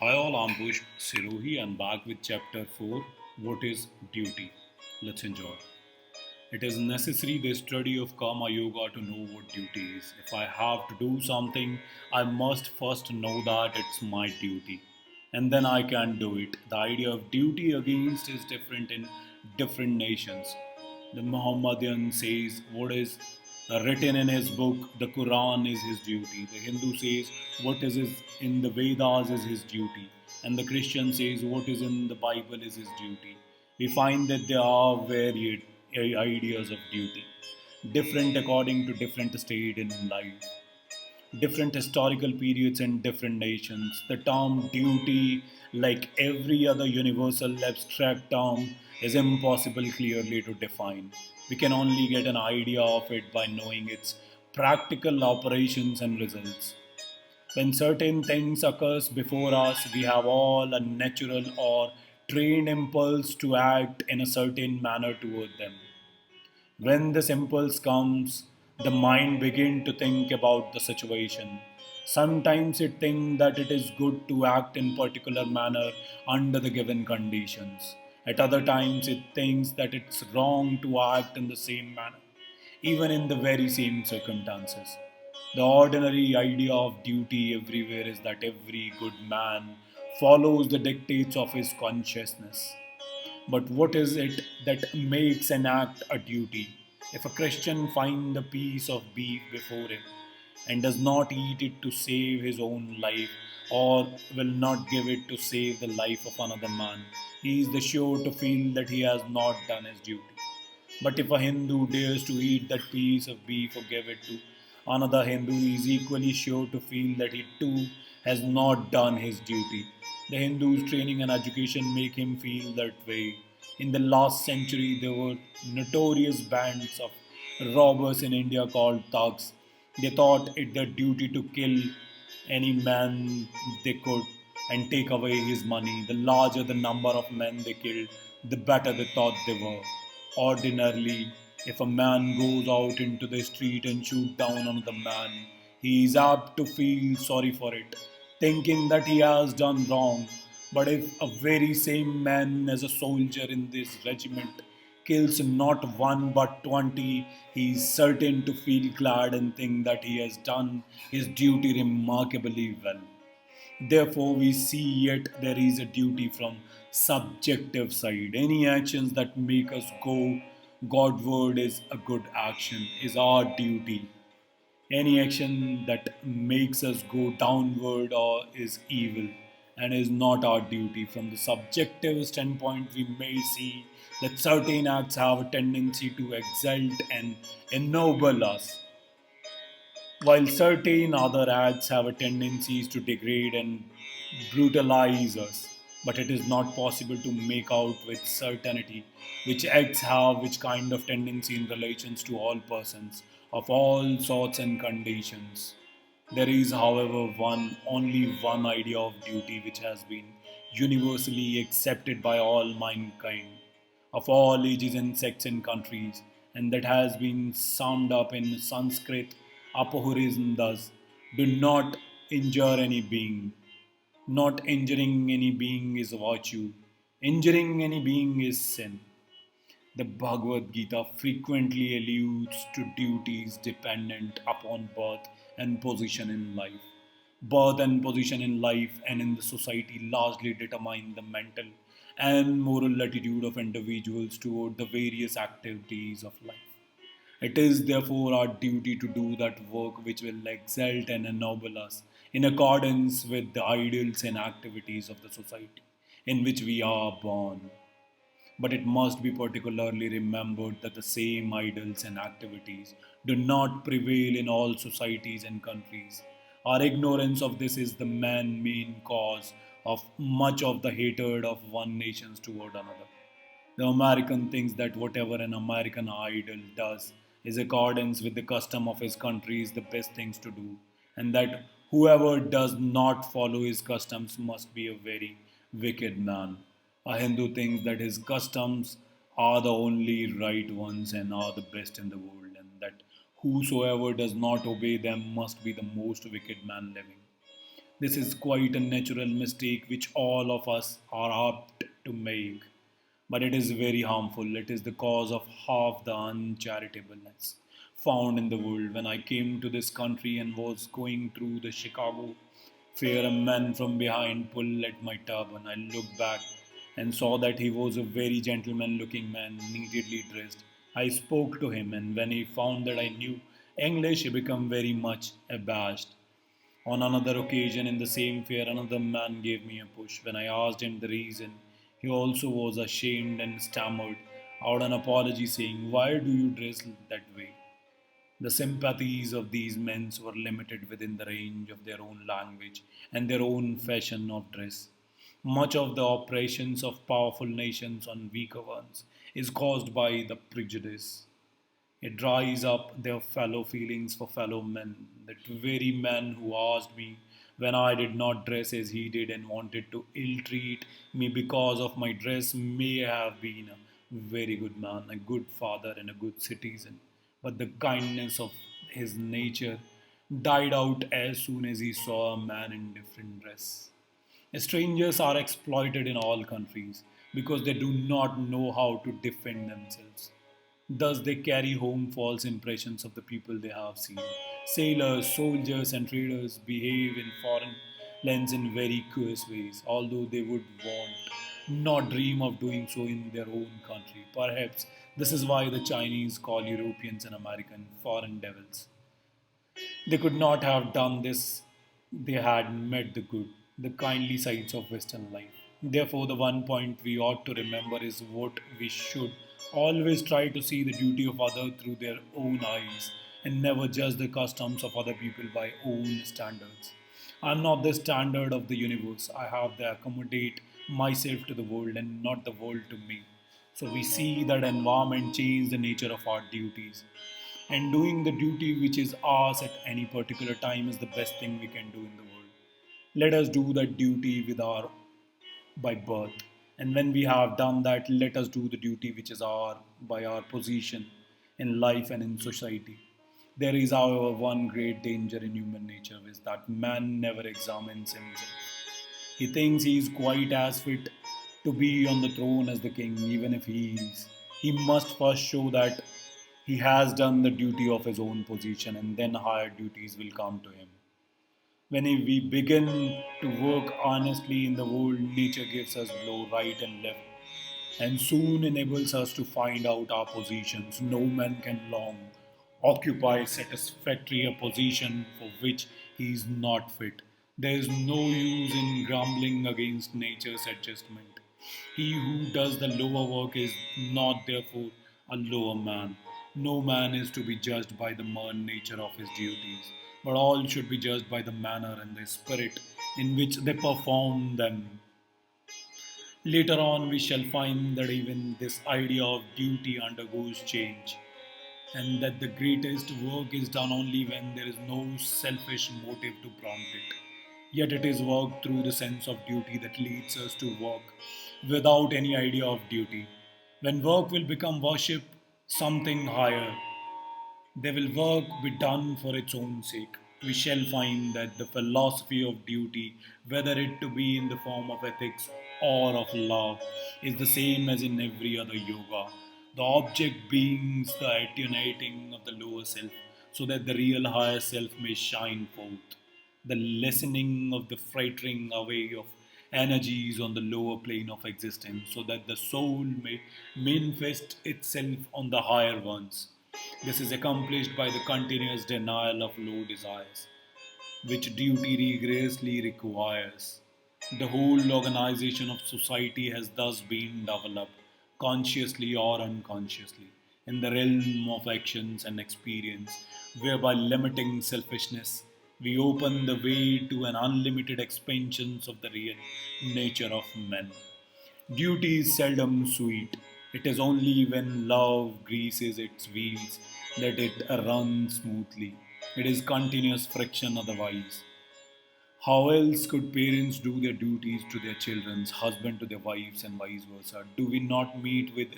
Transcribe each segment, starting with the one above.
Hi all, I'm Pushp Sirohi and back with chapter 4. What is duty? Let's enjoy. It is necessary the study of Karma Yoga to know what duty is. If I have to do something, I must first know that it's my duty. And then I can do it. The idea of duty against is different in different nations. The Mohammedan says what is written in his book, the Koran is his duty. The Hindu says what is in the Vedas is his duty. And the Christian says what is in the Bible is his duty. We find that there are varied ideas of duty, different according to different state in life, different historical periods and different nations. The term duty, like every other universal abstract term, is impossible clearly to define. We can only get an idea of it by knowing its practical operations and results. When certain things occurs before us, we have all a natural or trained impulse to act in a certain manner toward them. When this impulse comes, the mind begins to think about the situation. Sometimes it thinks that it is good to act in particular manner under the given conditions. At other times it thinks that it's wrong to act in the same manner, even in the very same circumstances. The ordinary idea of duty everywhere is that every good man follows the dictates of his consciousness. But what is it that makes an act a duty? If a Christian finds a piece of beef before him and does not eat it to save his own life or will not give it to save the life of another man, he is the sure to feel that he has not done his duty. But if a Hindu dares to eat that piece of beef or give it to another Hindu, he is equally sure to feel that he too has not done his duty. The Hindu's training and education make him feel that way. In the last century, there were notorious bands of robbers in India called thugs. They thought it their duty to kill any man they could and take away his money. The larger the number of men they killed, the better they thought they were. Ordinarily, if a man goes out into the street and shoots down another man, he is apt to feel sorry for it, thinking that he has done wrong. But if a very same man as a soldier in this regiment kills not one but 20, he is certain to feel glad and think that he has done his duty remarkably well. Therefore, we see yet there is a duty from subjective side. Any actions that make us go Godward is a good action, is our duty. Any action that makes us go downward or is evil and is not our duty. From the subjective standpoint, we may see that certain acts have a tendency to exalt and ennoble us, while certain other acts have a tendency to degrade and brutalize us. But it is not possible to make out with certainty which acts have which kind of tendency in relations to all persons of all sorts and conditions. There is, however, only one idea of duty which has been universally accepted by all mankind, of all ages and sects and countries, and that has been summed up in Sanskrit aphorism thus: do not injure any being. Not injuring any being is virtue. Injuring any being is sin. The Bhagavad Gita frequently alludes to duties dependent upon birth and position in life. Birth and position in life and in the society largely determine the mental and moral attitude of individuals toward the various activities of life. It is therefore our duty to do that work which will exalt and ennoble us in accordance with the ideals and activities of the society in which we are born. But it must be particularly remembered that the same ideals and activities do not prevail in all societies and countries. Our ignorance of this is the main cause of much of the hatred of one nation toward another. The American thinks that whatever an American idol does is accordance with the custom of his country is the best things to do, and that whoever does not follow his customs must be a very wicked man. A Hindu thinks that his customs are the only right ones and are the best in the world, and that whosoever does not obey them must be the most wicked man living. This is quite a natural mistake which all of us are apt to make, but it is very harmful. It is the cause of half the uncharitableness found in the world. When I came to this country and was going through the Chicago fair, a man from behind pulled at my turban. I looked back and saw that he was a very gentleman looking man, neatly dressed. I spoke to him, and when he found that I knew English, he became very much abashed. On another occasion in the same fair, another man gave me a push. When I asked him the reason, he also was ashamed and stammered out an apology, saying, "Why do you dress that way?" The sympathies of these men were limited within the range of their own language and their own fashion of dress. Much of the oppressions of powerful nations on weaker ones is caused by the prejudice. It dries up their fellow feelings for fellow men. That very man who asked me when I did not dress as he did and wanted to ill treat me because of my dress may have been a very good man, a good father, and a good citizen. But the kindness of his nature died out as soon as he saw a man in different dress. Strangers are exploited in all countries because they do not know how to defend themselves. Thus, they carry home false impressions of the people they have seen. Sailors, soldiers, and traders behave in foreign lands in very curious ways, although they would want not dream of doing so in their own country. Perhaps this is why the Chinese call Europeans and Americans foreign devils. They could not have done this. They had met the good, the kindly sides of Western life. Therefore, the one point we ought to remember is what we should always try to see the duty of others through their own eyes and never judge the customs of other people by own standards. I am not the standard of the universe. I have to accommodate myself to the world and not the world to me. So we see that environment change the nature of our duties and doing the duty which is ours at any particular time is the best thing we can do in the world. Let us do that duty with our by birth, and when we have done that, let us do the duty which is our by our position in life and in society. There is, however, one great danger in human nature is that man never examines himself. He thinks he is quite as fit to be on the throne as the king, even if he is. He must first show that he has done the duty of his own position, and then higher duties will come to him. When we begin to work honestly in the world, nature gives us blow right and left and soon enables us to find out our positions. No man can long occupy satisfactory a position for which he is not fit. There is no use in grumbling against nature's adjustment. He who does the lower work is not therefore a lower man. No man is to be judged by the mere nature of his duties, but all should be judged by the manner and the spirit in which they perform them. Later on, we shall find that even this idea of duty undergoes change, and that the greatest work is done only when there is no selfish motive to prompt it. Yet it is work through the sense of duty that leads us to work without any idea of duty. When work will become worship, something higher, they will work be done for its own sake. We shall find that the philosophy of duty, whether it to be in the form of ethics or of love, is the same as in every other yoga. The object being the attenuating of the lower self, so that the real higher self may shine forth. The lessening of the frittering away of energies on the lower plane of existence, so that the soul may manifest itself on the higher ones. This is accomplished by the continuous denial of low desires, which duty rigorously requires. The whole organization of society has thus been developed, consciously or unconsciously, in the realm of actions and experience, whereby limiting selfishness, we open the way to an unlimited expansion of the real nature of men. Duty is seldom sweet. It is only when love greases its wheels that it runs smoothly. It is continuous friction otherwise. How else could parents do their duties to their children, husband to their wives, and vice versa? Do we not meet with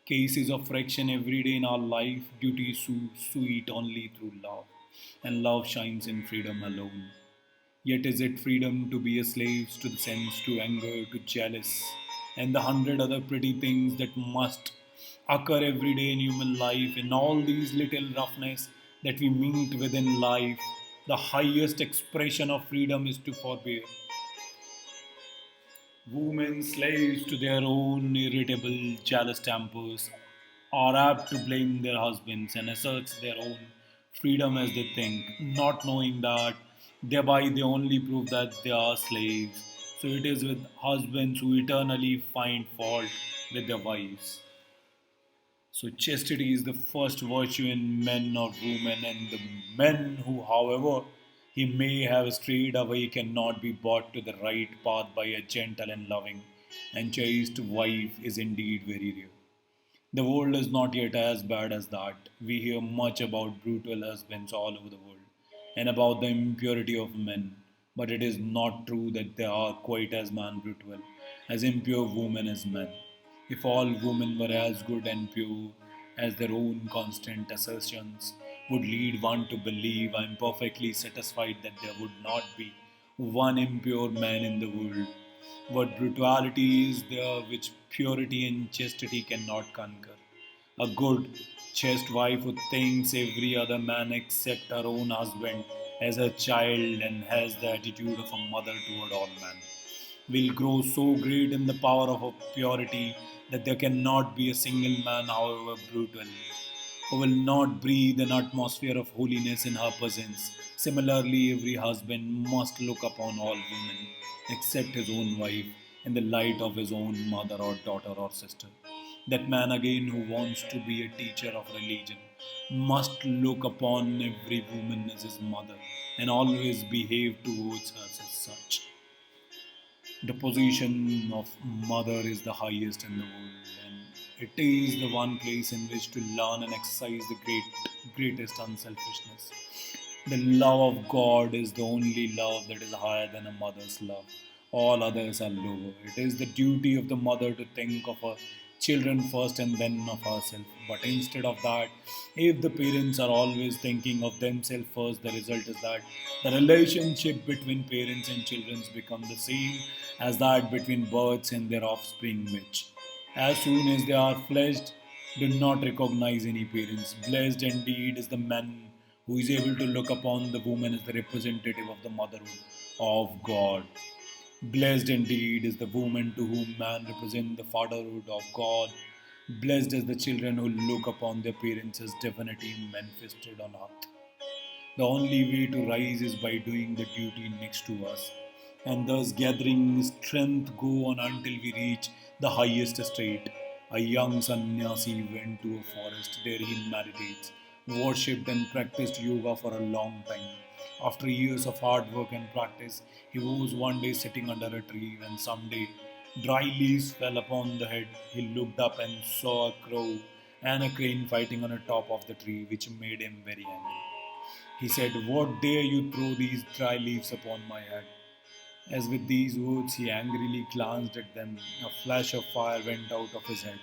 cases of friction every day in our life? Duty is sweet only through love, and love shines in freedom alone. Yet is it freedom to be a slave to the sense, to anger, to jealous, and the hundred other pretty things that must occur every day in human life, in all these little roughness that we meet within life. The highest expression of freedom is to forbear. Women, slaves to their own irritable, jealous tempers, are apt to blame their husbands and assert their own freedom as they think, not knowing that thereby they only prove that they are slaves. So it is with husbands who eternally find fault with their wives. So chastity is the first virtue in men or women, and the men who, however, he may have strayed away cannot be brought to the right path by a gentle and loving and chaste wife is indeed very rare. The world is not yet as bad as that. We hear much about brutal husbands all over the world and about the impurity of men, but it is not true that they are quite as man brutal, as impure women as men. If all women were as good and pure as their own constant assertions would lead one to believe, I am perfectly satisfied that there would not be one impure man in the world. What brutality is there which purity and chastity cannot conquer? A good, chaste wife who thinks every other man except her own husband as her child and has the attitude of a mother toward all men will grow so great in the power of her purity that there cannot be a single man, however brutal, who will not breathe an atmosphere of holiness in her presence. Similarly, every husband must look upon all women, except his own wife, in the light of his own mother or daughter or sister. That man again who wants to be a teacher of religion must look upon every woman as his mother and always behave towards her as such. The position of mother is the highest in the world, and it is the one place in which to learn and exercise the greatest unselfishness. The love of God is the only love that is higher than a mother's love. All others are lower. It is the duty of the mother to think of her children first and then of herself. But instead of that, if the parents are always thinking of themselves first, the result is that the relationship between parents and children becomes the same as that between birds and their offspring, which, as soon as they are fledged, do not recognize any parents. Blessed indeed is the man who is able to look upon the woman as the representative of the motherhood of God. Blessed indeed is the woman to whom man represents the fatherhood of God. Blessed is the children who look upon their parents as divinity manifested on earth. The only way to rise is by doing the duty next to us, and thus gathering strength go on until we reach the highest estate. A young sannyasi went to a forest. There he meditates, worshipped and practiced yoga for a long time. After years of hard work and practice, he was one day sitting under a tree when someday dry leaves fell upon the head. He looked up and saw a crow and a crane fighting on the top of the tree, which made him very angry. He said, "What dare you throw these dry leaves upon my head?" As with these words he angrily glanced at them, a flash of fire went out of his head.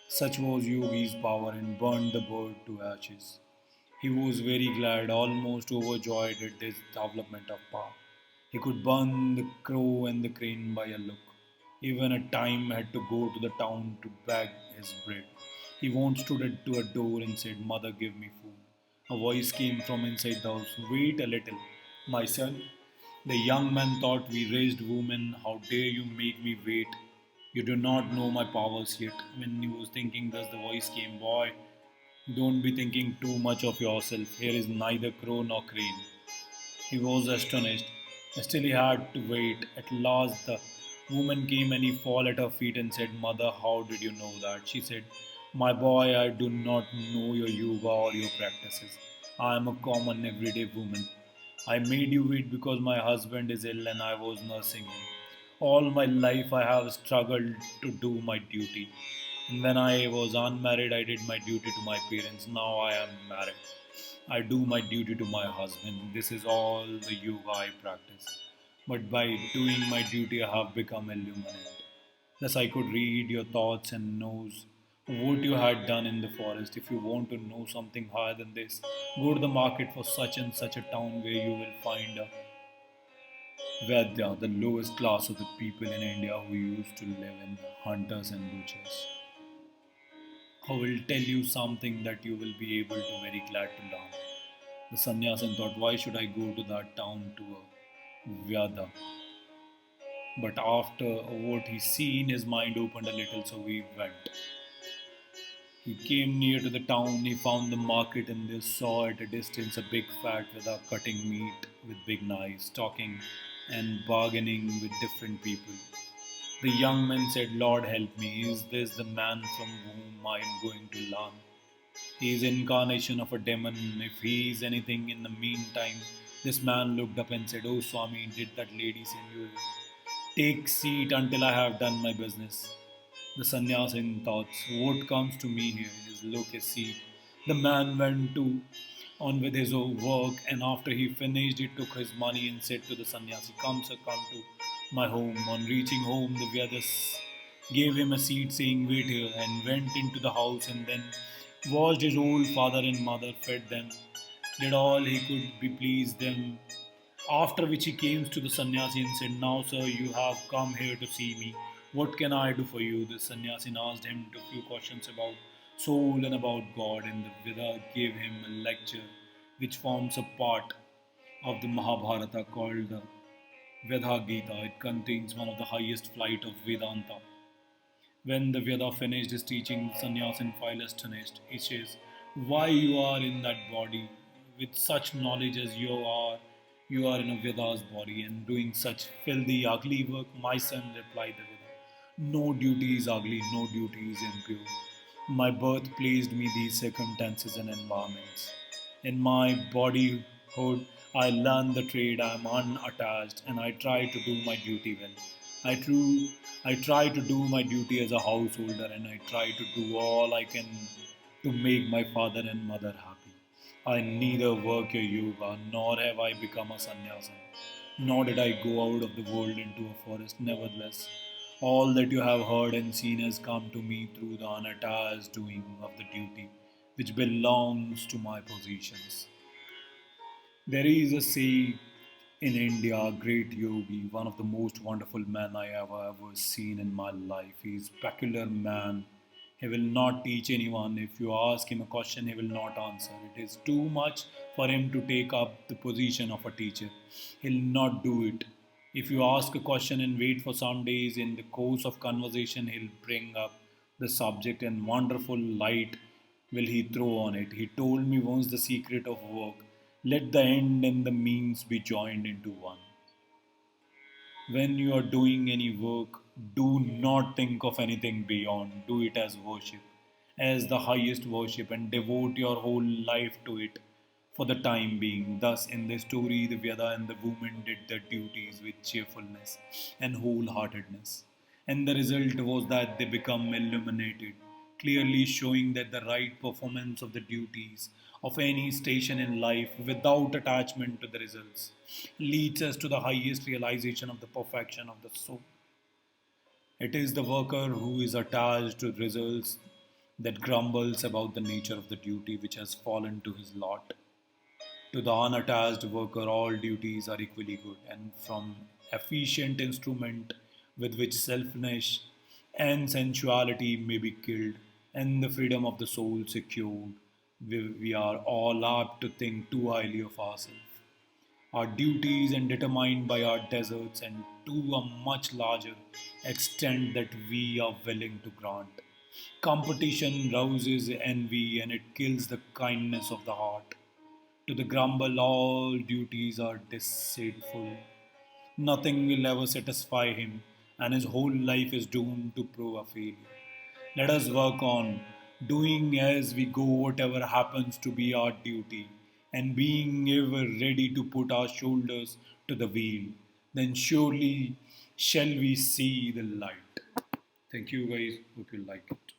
Such was Yogi's power and burned the bird to ashes. He was very glad, almost overjoyed at this development of power. He could burn the crow and the crane by a look. Even at time had to go to the town to beg his bread. He once stood at to a door and said, "Mother, give me food." A voice came from inside the house. "Wait a little, my son." The young man thought, "We raised women, how dare you make me wait? You do not know my powers yet." When he was thinking thus, the voice came, "Boy, don't be thinking too much of yourself. Here is neither crow nor crane." He was astonished. Still, he had to wait. At last, the woman came and he fell at her feet and said, "Mother, how did you know that?" She said, "My boy, I do not know your yoga or your practices. I am a common everyday woman. I made you wait because my husband is ill and I was nursing him. All my life I have struggled to do my duty. And when I was unmarried, I did my duty to my parents. Now I am married. I do my duty to my husband. This is all the yoga I practice. But by doing my duty, I have become illuminate. Thus, I could read your thoughts and knows what you had done in the forest. If you want to know something higher than this, go to the market for such and such a town where you will find a Vedya, the lowest class of the people in India who used to live in hunters and butchers. I will tell you something that you will be able to very glad to learn. The sannyasin thought, why should I go to that town to a Vyada? But after what he seen, his mind opened a little, so he went. He came near to the town, he found the market, and they saw at a distance a big fat Veda cutting meat with big knives, talking and bargaining with different people. The young man said, Lord help me, is this the man from whom I am going to learn? He is incarnation of a demon. If he is anything in the meantime, this man looked up and said, Oh Swami, did that lady send you? Take seat until I have done my business. The sannyasin thoughts, what comes to me here is look a seat. The man went to on with his own work, and after he finished, he took his money and said to the sannyasi, Come, sir, come to my home. On reaching home, the Vedas gave him a seat, saying, Wait here, and went into the house and then washed his old father and mother, fed them, did all he could be pleased them. After which he came to the sannyasi and said, Now, sir, you have come here to see me. What can I do for you? The sannyasi asked him a few questions about soul and about God, and the Veda gave him a lecture which forms a part of the Mahabharata called the Veda Gita. It contains one of the highest flight of Vedanta. When the Veda finished his teaching, Sannyasin file astonished. He says, Why you are in that body? With such knowledge as you are in a Veda's body and doing such filthy, ugly work. My son, replied the Veda. No duty is ugly, no duty is impure. My birth placed me these circumstances and environments. In my bodyhood, I learn the trade, I am unattached, and I try to do my duty well. I, true, I try to do my duty as a householder, and I try to do all I can to make my father and mother happy. I neither work a yoga, nor have I become a sannyasi, nor did I go out of the world into a forest. Nevertheless, all that you have heard and seen has come to me through the unattached doing of the duty which belongs to my positions. There is a saying in India, a great yogi, one of the most wonderful men I have ever seen in my life. He is peculiar man. He will not teach anyone. If you ask him a question, he will not answer. It is too much for him to take up the position of a teacher. He'll not do it. If you ask a question and wait for some days, in the course of conversation, he'll bring up the subject and wonderful light will he throw on it. He told me once the secret of work. Let the end and the means be joined into one. When you are doing any work, do not think of anything beyond. Do it as the highest worship, and devote your whole life to it for the time being. Thus, in the story, the Vyada and the woman did their duties with cheerfulness and wholeheartedness. And the result was that they become illuminated, clearly showing that the right performance of the duties of any station in life without attachment to the results leads us to the highest realization of the perfection of the soul. It is the worker who is attached to results that grumbles about the nature of the duty which has fallen to his lot. To the unattached worker, all duties are equally good, and from efficient instrument with which selfishness and sensuality may be killed, and the freedom of the soul secured, we are all apt to think too highly of ourselves. Our duties and determined by our deserts, and to a much larger extent that we are willing to grant. Competition rouses envy and it kills the kindness of the heart. To the grumble, all duties are deceitful. Nothing will ever satisfy him, and his whole life is doomed to prove a failure. Let us work on doing as we go whatever happens to be our duty, and being ever ready to put our shoulders to the wheel. Then surely shall we see the light. Thank you guys. Hope you like it.